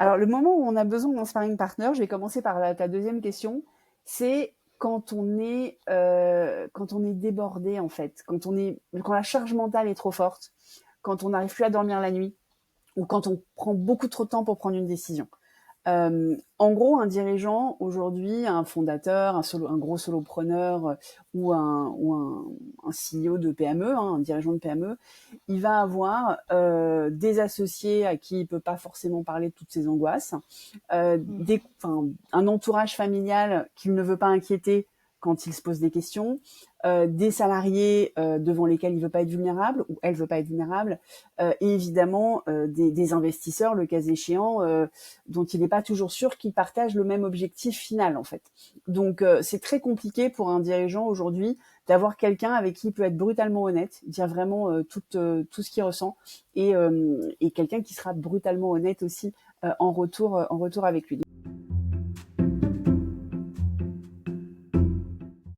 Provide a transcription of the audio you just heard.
Alors, le moment où on a besoin d'un sparring partner, je vais commencer par ta deuxième question, c'est quand on est débordé en fait, quand la charge mentale est trop forte, quand on n'arrive plus à dormir la nuit ou quand on prend beaucoup trop de temps pour prendre une décision. En gros, un dirigeant aujourd'hui, un fondateur, un gros solopreneur ou un CEO de PME, hein, un dirigeant de PME, il va avoir des associés à qui il peut pas forcément parler de toutes ses angoisses, Mhm. un entourage familial qu'il ne veut pas inquiéter quand il se pose des questions, des salariés devant lesquels il veut pas être vulnérable ou elle veut pas être vulnérable, et évidemment des investisseurs, le cas échéant, dont il n'est pas toujours sûr qu'ils partagent le même objectif final en fait. Donc c'est très compliqué pour un dirigeant aujourd'hui d'avoir quelqu'un avec qui il peut être brutalement honnête, dire vraiment tout ce qu'il ressent, et quelqu'un qui sera brutalement honnête aussi en retour avec lui.